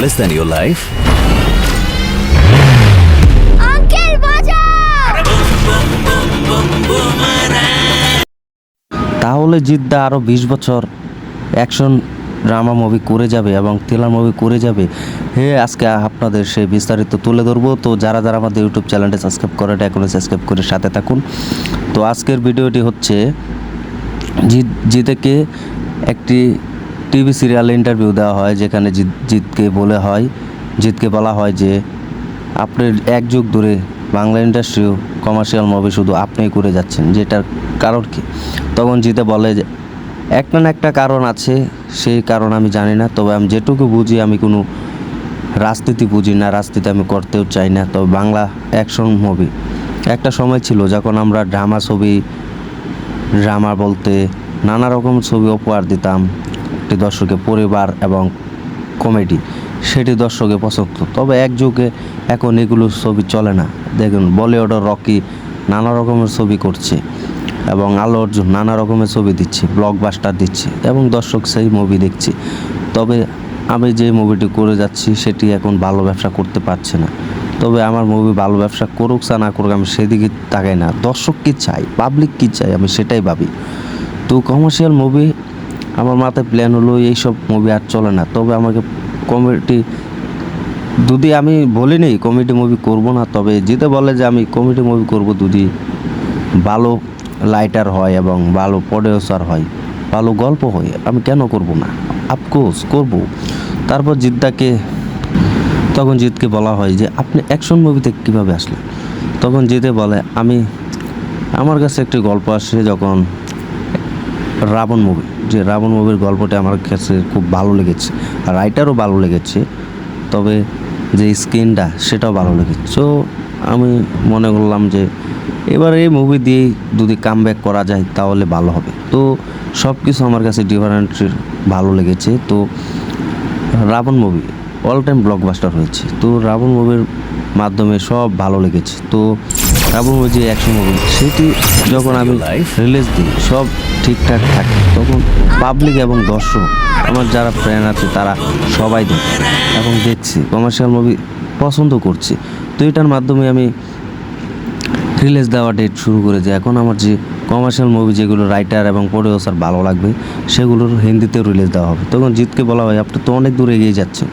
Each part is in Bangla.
less than your life? Uncle বাজাও! তাহলে জিদ্দা আরও 20 বছর অ্যাকশন ড্রামা মুভি করে যাবে এবং থ্রিলার মুভি করে যাবে। আজকে আপনাদের সেই বিস্তারিত তুলে ধরবো। তো যারা যারা আমাদের ইউটিউব চ্যানেলটি সাবস্ক্রাইব করেন এখনই সাবস্ক্রাইব করে সাথে থাকুন। তো আজকের ভিডিওটি হচ্ছে জিতেকে একটি টিভি সিরিয়ালে ইন্টারভিউ দেওয়া হয়, যেখানে জিতকে বলা হয় যে আপনি এক যুগ ধরে বাংলা ইন্ডাস্ট্রিও কমার্শিয়াল মুভি শুধু আপনিই করে যাচ্ছেন, যেটার কারণ কি? তখন জিতে বলে যে একটা না একটা কারণ আছে, সেই কারণ আমি জানি না, তবে আমি যেটুকু বুঝি, আমি কোনো রাজনীতি বুঝি না, রাজনীতি আমি করতেও চাই না। তবে বাংলা অ্যাকশন মুভি একটা সময় ছিল যখন আমরা ড্রামা বলতে নানা রকম ছবি উপহার দিতাম একটি দর্শকের, পরিবার এবং কমেডি, সেটি দর্শকে পছন্দ। তবে এক যুগে এখন এগুলো ছবি চলে না। দেখুন, বলিউডের রকি নানা রকমের ছবি করছে এবং আল্লু অর্জুন নানা রকমের ছবি দিচ্ছে, ব্লকবাস্টার দিচ্ছে এবং দর্শক সেই মুভি দেখছে। তবে আমি যে মুভিটি করে যাচ্ছি সেটি এখন ভালো ব্যবসা করতে পারছে না। তবে আমার মুভি ভালো ব্যবসা করুক না করুক, আমি সেদিকে তাকাই না। দর্শক কী চাই, পাবলিক কী চাই, আমি সেটাই ভাবি। তো কমার্শিয়াল মুভি আমার মাথায় প্ল্যান হলো এইসব মুভি আর চলে না। তবে আমাকে কমেডি, যদি আমি বলিনি কমেডি মুভি করব না, তবে জিতে বলে যে আমি কমেডি মুভি করব যদি ভালো লাইটার হয় এবং ভালো প্রডিউসার হয়, ভালো গল্প হয়, আমি কেন করব না? আফকোর্স করব। তারপর তখন জিতকে বলা হয় যে আপনি অ্যাকশন মুভিতে কীভাবে আসলেন? তখন জিতে বলে আমার কাছে একটি গল্প আসে যখন রাবণ মুভির গল্পটা আমার কাছে খুব ভালো লেগেছে, রাইটারও ভালো লেগেছে, তবে যে স্ক্রিনটা সেটাও ভালো লেগেছে। সো আমি মনে করলাম যে এবার এই মুভি দিয়েই যদি কামব্যাক করা যায় তাহলে ভালো হবে। তো সব কিছু আমার কাছে ডিফারেন্ট ভালো লেগেছে। তো Raavan movie all time blockbuster হয়েছে। তো রাবণ মুভির মাধ্যমে সব ভালো লেগেছে। তো রাবণ মুভি যে অ্যাকশন মুভি, সেটি যখন আমি রিলিজ দিই সব ঠিকঠাক থাকে, তখন পাবলিক এবং দর্শক, আমার যারা ফ্রেন্ড আছে তারা সবাই দেখে এবং দেখছে, কমার্শিয়াল মুভি পছন্দ করছে। তো এটার মাধ্যমে আমি রিলিজ দেওয়া ডেট শুরু করেছি। এখন আমার যে কমার্শিয়াল মুভি যেগুলো রাইটার এবং প্রডিউসার ভালো লাগবে সেগুলোর হিন্দিতেও রিলিজ দেওয়া হবে। তখন জিতকে বলা হয় আপনি তো অনেক দূর এগিয়ে যাচ্ছেন।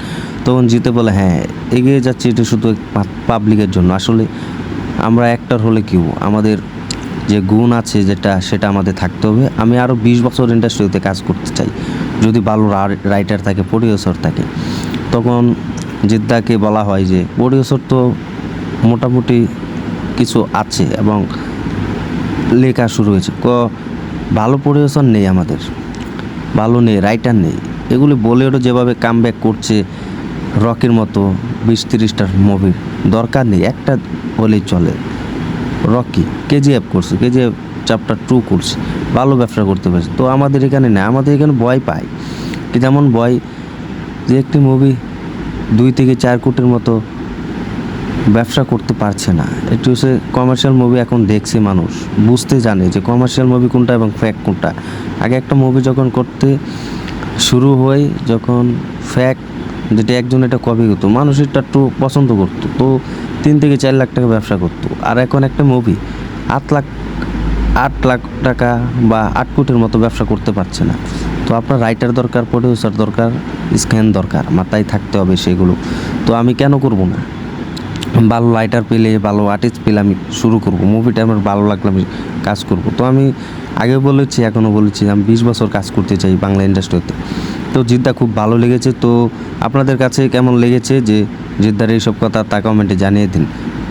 তখন জিতে বলে হ্যাঁ, এগিয়ে যাচ্ছে, এটা শুধু পাবলিকের জন্য। আসলে আমরা অ্যাক্টর হলে কেউ, আমাদের যে গুণ আছে সেটা আমাদের থাকতে হবে। আমি আরও 20 বছর ইন্ডাস্ট্রিতে কাজ করতে চাই যদি ভালো রাইটার থাকে, প্রডিউসার থাকে। তখন জিদ্দাকে বলা হয় যে প্রডিউসার তো মোটামুটি কিছু আছে এবং লেখা শুরু হয়েছে, ভালো প্রডিউসার নেই, আমাদের ভালো নেই, রাইটার নেই। এগুলি বলিউডে যেভাবে কামব্যাক করছে, রকির মতো 20-30টার মুভির দরকার নেই, একটা হলেই চলে। রকি কেজিএফ করছে, কেজিএফ চ্যাপ্টার 2 করছে, ভালো ব্যবসা করতে পারছে। তো আমাদের এখানে না, আমাদের এখানে ভয় পায় কি, যেমন ভয় যে একটি মুভি 2 থেকে 4 কোটির মতো ব্যবসা করতে পারছে না। একটু হচ্ছে কমার্শিয়াল মুভি এখন দেখছে মানুষ, বুঝতে জানে যে কমার্শিয়াল মুভি কোনটা এবং ফ্যাক কোনটা। আগে একটা মুভি যখন করতে শুরু হয়, যখন ফ্যাক যেটা একজন এটা কপি করতো, মানুষ এটা একটু পছন্দ করতো, তো 3 থেকে 4 লাখ টাকা ব্যবসা করতো। আর এখন একটা মুভি 8 লাখ টাকা বা 8 কোটির মতো ব্যবসা করতে পারছে না। তো আপনার রাইটার দরকার, প্রডিউসার দরকার, স্ক্যান দরকার, মাথায় থাকতে হবে সেগুলো। তো আমি কেন করব না? ভালো রাইটার পেলে, ভালো আর্টিস্ট পেলে আমি শুরু করব, মুভিটা আমার ভালো লাগলে আমি কাজ করব। তো আমি আগে বলেছি, এখনও বলেছি, আমি 20 বছর কাজ করতে চাই বাংলা ইন্ডাস্ট্রিতে। তো জিদ্দা খুব ভালো লেগেছে। তো আপনাদের কাছে কেমন লেগেছে যে জিদ্দার এইসব কথা, তা কমেন্টে জানিয়ে দিন।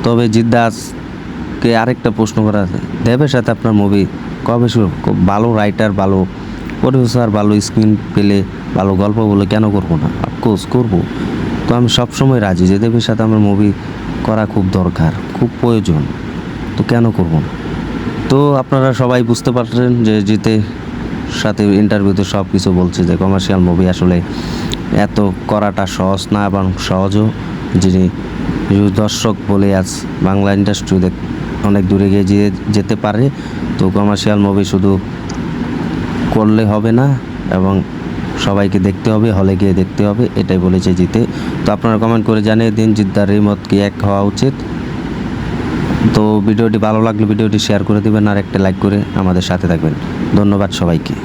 তবে জিদ্দাকে আরেকটা প্রশ্ন করা আছে, দেবের সাথে আপনার মুভি কবে শুরু? ভালো রাইটার, ভালো প্রডিউসার, ভালো স্ক্রিন পেলে, ভালো গল্প বলে কেন করব না? অফকোর্স করব। তো আমি সবসময় রাজি যে দেবের সাথে আমার মুভি করা খুব দরকার, খুব প্রয়োজন। তো কেন করব না? তো আপনারা সবাই বুঝতে পারছেন যে জিতের সাথে ইন্টারভিউতে সব কিছু বলছে যে কমার্শিয়াল মুভি আসলে এত করাটা সহজ না এবং সহজও, যিনি দর্শক বলে আজ বাংলা ইন্ডাস্ট্রিতে অনেক দূরে গিয়ে যেতে পারে। তো কমার্শিয়াল মুভি শুধু করলে হবে না এবং সবাইকে দেখতে হবে, হলে গিয়ে দেখতে হবে, এটাই বলেছে জিতে। তো আপনারা কমেন্ট করে জানিয়ে দিন জিদ্দার রিমোট কি এক হওয়া উচিত। তো ভিডিওটি ভালো লাগলে ভিডিওটি শেয়ার করে দিবেন আর একটা লাইক করে আমাদের সাথে থাকবেন। ধন্যবাদ সবাইকে।